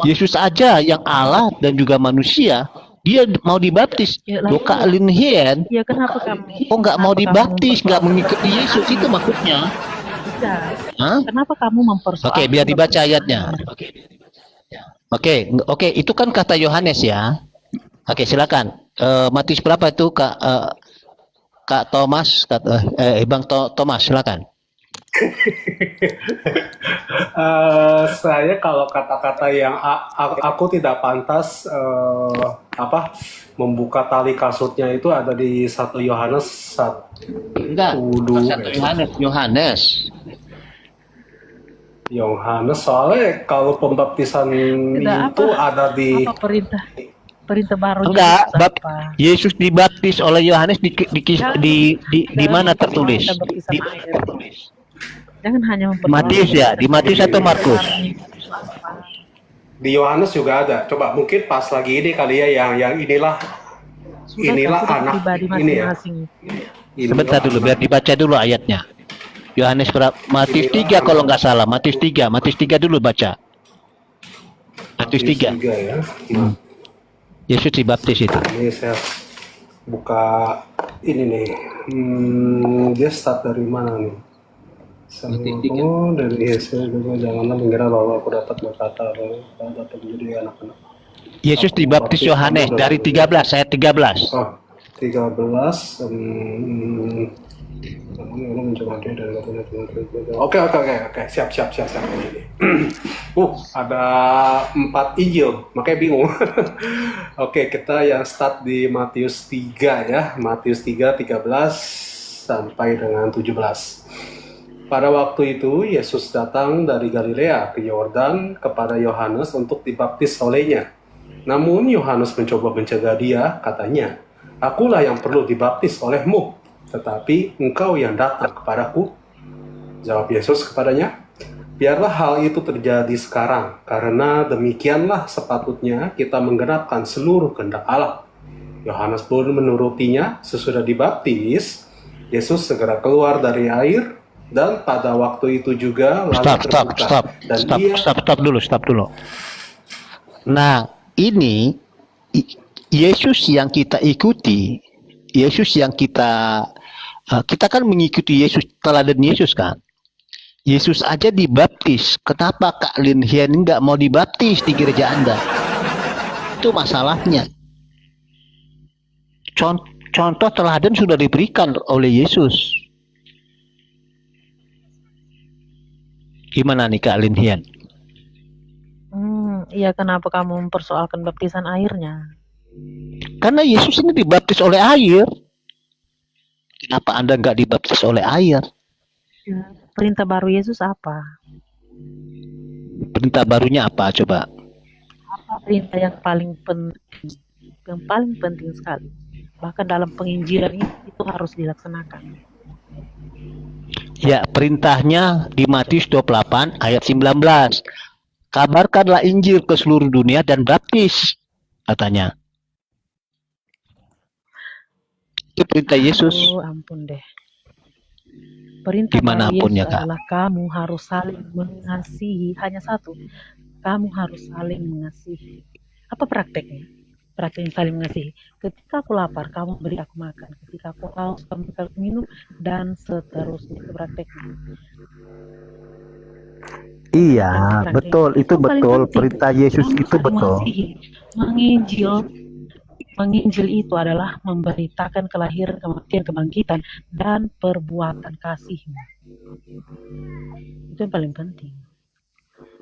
Yesus aja yang Allah dan juga manusia, dia mau dibaptis. Loh, Kak Lin Hien, Ya kenapa kamu? nggak mau dibaptis, nggak mengikuti Yesus, itu maksudnya. Hah? Kenapa kamu mempersoalkan? Oke, biar dibaca ayatnya. Oke, itu kan kata Yohanes ya. Oke, silakan. Matius berapa itu, Kak Thomas, Bang Thomas, silakan. Saya kalau kata-kata yang aku tidak pantas membuka tali kasutnya itu ada di 1 Yohanes 1. Enggak, Yohanes. Soalnya kalau pembaptisan itu ada di Apa perintah baru? Enggak, Yesus apa? Yesus dibaptis oleh Yohanes di mana tertulis? Jangan hanya Matius ya, di Matius atau Markus? Di Yohanes juga ada. Coba mungkin pas lagi ini kali ya yang inilah anak pribadi ini ya. masing-masing. Sebentar dulu, biar dibaca dulu ayatnya. Yohanes Matius 3 kalau nggak salah, Matius 3 dulu baca. Matius 3. Ya. Yesus dibaptis itu. Ini saya buka ini nih. Dia start dari mana nih? Dari Yesus juga janganlah mengira bahwa aku dapat berkata bahwa dapat menjadi anak-anak. Yesus dibaptis Yohanes dari 13 ayat 13. Oh, 13. Oke, siap. Ada 4 Injil, makanya bingung. Oke, kita yang start di Matius 3 ya, Matius 3, 13 sampai dengan 17. Pada waktu itu, Yesus datang dari Galilea ke Yordan kepada Yohanes untuk dibaptis olehnya. Namun Yohanes mencoba mencegah dia, katanya, "Akulah yang perlu dibaptis olehmu, tetapi engkau yang datang kepadaku." Jawab Yesus kepadanya, "Biarlah hal itu terjadi sekarang, karena demikianlah sepatutnya kita menggenapkan seluruh kehendak Allah." Yohanes pun menurutinya. Sesudah dibaptis, Yesus segera keluar dari air, dan pada waktu itu juga langit terbuka. Stop dulu. Nah, ini Yesus yang kita ikuti, Yesus yang kita kan mengikuti Yesus, teladan Yesus kan. Yesus aja dibaptis, kenapa Kak Lin Hien nggak mau dibaptis di gereja Anda? Itu masalahnya. Contoh teladan sudah diberikan oleh Yesus. Gimana nih Kak Lin Hien? Iya, kenapa kamu mempersoalkan baptisan airnya? Karena Yesus ini dibaptis oleh air. Kenapa Anda nggak dibaptis oleh air? Perintah baru Yesus apa? Perintah barunya apa coba? Apa perintah yang paling penting? Yang paling penting sekali. Bahkan dalam penginjilan itu harus dilaksanakan. Ya, perintahnya di Matius 28 ayat 19. Kabarkanlah Injil ke seluruh dunia dan baptis, katanya. Itu perintah Yesus. Oh, ampun deh. Perintah Dimanapun Yesus ya, Kak. adalah kamu harus saling mengasihi. Hanya satu, kamu harus saling mengasihi. Apa prakteknya? Prakteknya saling mengasihi. Ketika aku lapar, kamu beri aku makan. Ketika aku haus, kamu beri aku minum, dan seterusnya. Itu prakteknya. Iya, Prakteknya. betul. Itu paling betul. penting. Perintah Yesus Kamu itu saling betul. mengasihi. Menginjil itu adalah memberitakan kelahiran, kematian, kebangkitan, dan perbuatan kasihmu. Itu yang paling penting.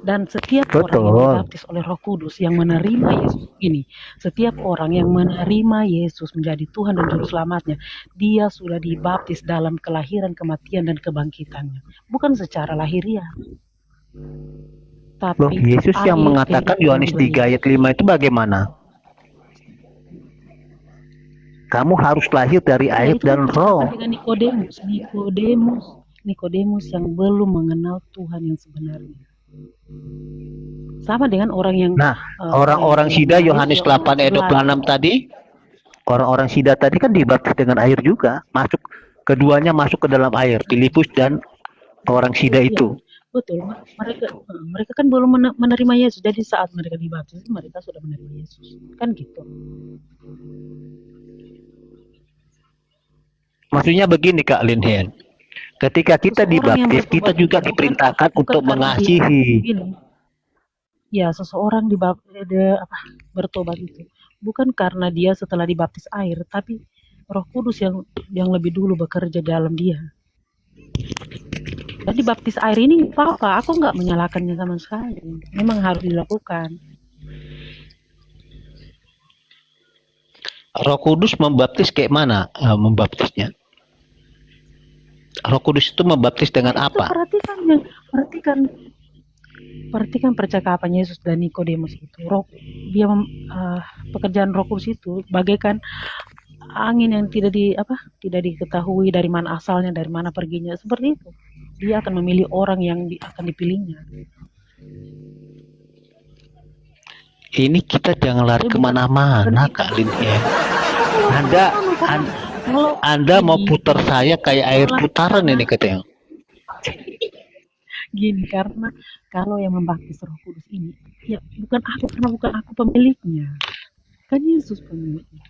Dan setiap orang yang Betul. dibaptis oleh Roh Kudus yang menerima Yesus ini, setiap orang yang menerima Yesus menjadi Tuhan dan Juru Selamatnya, dia sudah dibaptis dalam kelahiran, kematian, dan kebangkitannya. Bukan secara lahiriah. Loh, Tapi Yesus yang air mengatakan kehidupan Yohanes 3 ayat 5 itu bagaimana? Kamu harus lahir dari Ya, air itu dan roh. dengan Nikodemus yang belum mengenal Tuhan yang sebenarnya. Sama dengan orang yang Nah, orang-orang Sida Yohanes 8 ayat 26 tadi, orang-orang Sida tadi kan dibaptis dengan air juga. Keduanya masuk ke dalam air, Filipus dan orang Sida itu. Betul, mereka kan belum menerima Yesus. Jadi saat mereka dibaptis, mereka sudah menerima Yesus. Kan gitu. Maksudnya begini Kak Linhen, ketika kita dibaptis, kita juga diperintahkan untuk mengasihi. Ya, seseorang bertobat itu bukan karena dia setelah dibaptis air, tapi Roh Kudus yang lebih dulu bekerja dalam dia. Dan dibaptis air ini apa? Aku nggak menyalahkannya sama sekali. Memang harus dilakukan. Roh Kudus membaptis kayak mana membaptisnya? Roh Kudus itu membaptis dengan apa? Perhatikan percakapan Yesus dan Nikodemus itu. Pekerjaan Roh Kudus itu bagaikan angin yang tidak diketahui dari mana asalnya, dari mana perginya. Seperti itu. Dia akan memilih orang yang akan dipilihnya. Ini kita jangan lari kemana-mana Kak Linhen. Anda mau putar saya kayak air putaran ini katanya. Gini, karena kalau yang membaptis Roh Kudus ini, ya bukan aku, karena bukan aku pemiliknya. Kan Yesus pemiliknya.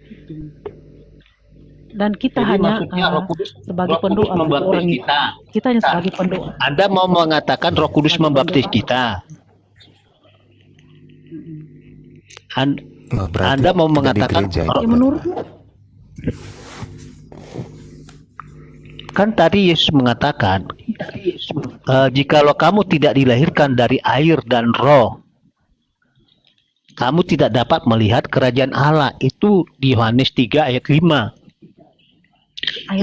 Gitu. Dan kita Jadi hanya Roh Kudus, sebagai Roh Kudus pendoa membaptis orang kita. Kita hanya sebagai pendoa. Anda mau mengatakan Roh Kudus membaptis kita? Anda mau mengatakan Menurutmu? Kan tadi Yesus mengatakan, jikalau kamu tidak dilahirkan dari air dan roh, kamu tidak dapat melihat kerajaan Allah. Itu di Yohanes 3 ayat 5.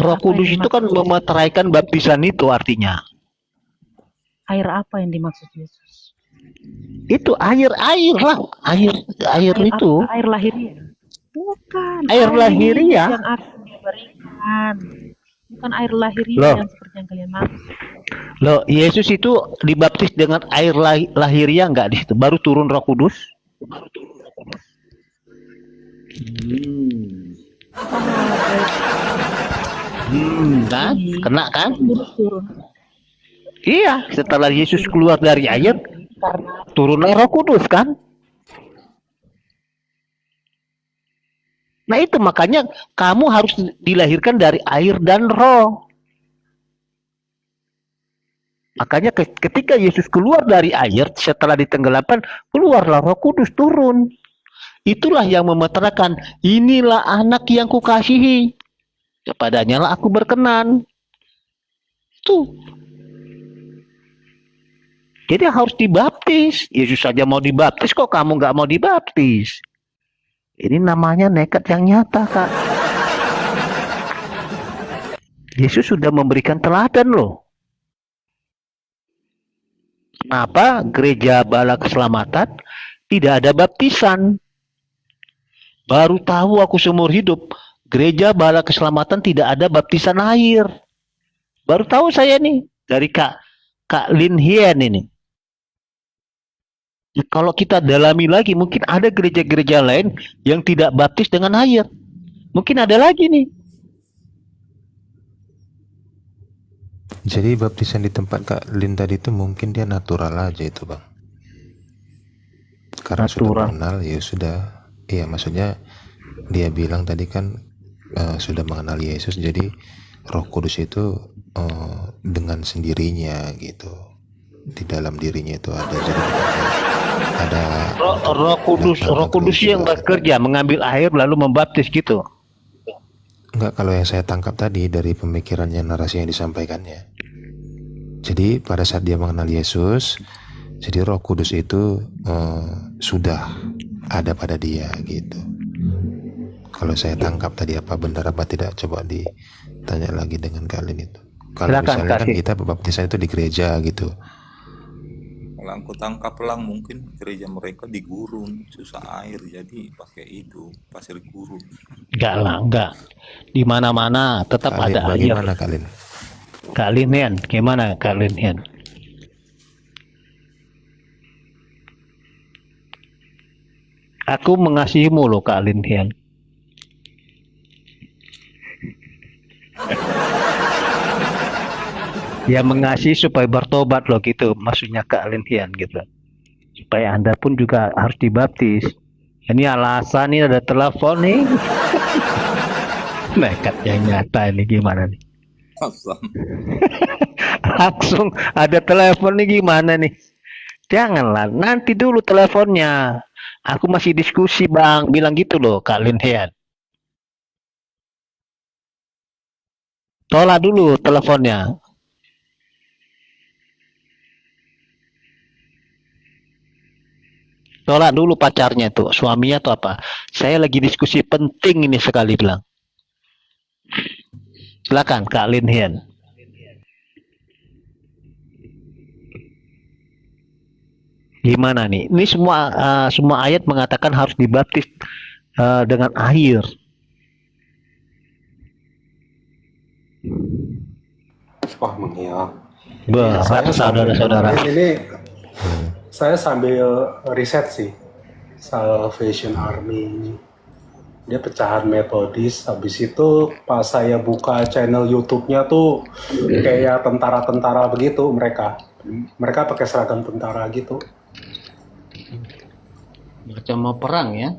Roh Kudus itu kan memeteraikan baptisan itu artinya. Air apa yang dimaksud Yesus? Itu air lah. Air itu. Air lahiriah. Bukan. Air lahiriah yang akan diberikan. Bukan air lahiriah yang seperti yang kalian maksud. Loh, Yesus itu dibaptis dengan air lahiriah enggak di situ? Baru turun Roh Kudus? Kan? Kena kan? Iya, setelah Yesus keluar dari air, turunlah Roh Kudus kan? Nah itu makanya kamu harus dilahirkan dari air dan roh. Makanya ketika Yesus keluar dari air setelah ditenggelamkan, keluarlah Roh Kudus turun. Itulah yang memeteraikan, inilah anak yang kukasihi, kepadanya lah aku berkenan. Itu. Jadi harus dibaptis. Yesus saja mau dibaptis, kok kamu nggak mau dibaptis? Ini namanya nekat yang nyata, Kak. Yesus sudah memberikan teladan loh. Kenapa gereja Bala Keselamatan tidak ada baptisan? Baru tahu aku seumur hidup, gereja Bala Keselamatan tidak ada baptisan air. Baru tahu saya nih dari Kak Lin Hien ini. Kalau kita dalami lagi, mungkin ada gereja-gereja lain yang tidak baptis dengan air. Mungkin ada lagi nih. Jadi baptisan di tempat Kak Lin tadi itu mungkin dia natural aja itu bang. Karena sudah Natural. mengenal ya sudah. Iya maksudnya dia bilang tadi kan sudah mengenal Yesus, jadi Roh Kudus itu dengan sendirinya gitu di dalam dirinya itu ada, jadi ada Roh Kudus yang bekerja mengambil air lalu membaptis gitu. enggak, kalau yang saya tangkap tadi dari pemikirannya, narasi yang disampaikannya. Jadi pada saat dia mengenal Yesus, jadi Roh Kudus itu sudah ada pada dia gitu. Kalau saya tangkap tadi, apa benar apa tidak, coba ditanya lagi dengan kalian itu. Kalau Silakan, misalnya kan kasih. kita baptisan itu di gereja gitu. Kalau aku tangkap lang, mungkin gereja mereka di gurun, susah air, jadi pakai itu pasir gurun. Enggak lah, enggak. Di mana-mana tetap Kalian ada air. bagaimana kalian? Kak Lin Hien, gimana Kak Lin Hien? Aku mengasihimu loh Kak Lin Hien. Ya mengasihi supaya bertobat loh gitu, maksudnya Kak Lin Hien gitu. Supaya Anda pun juga harus dibaptis. Ini alasan, ini ada telepon nih. Nekat yang nyata ini gimana nih? Asam. Langsung ada telepon nih, gimana nih? Janganlah, nanti dulu teleponnya. Aku masih diskusi bang, bilang gitu loh Kak Lin Hien. Tolak dulu teleponnya. Tolak dulu pacarnya tuh, suaminya tuh apa? Saya lagi diskusi penting ini sekali bilang. Silakan Kak Lin Hien. Gimana nih? Ini semua ayat mengatakan harus dibaptis dengan air. Wah menghilang. Berat saudara-saudara. Ini saya sambil riset sih Salvation Army ini. Dia pecahan metodis. Habis itu pas saya buka channel YouTube-nya tuh kayak tentara-tentara begitu mereka. Mereka pakai seragam tentara gitu. Macam mau perang ya.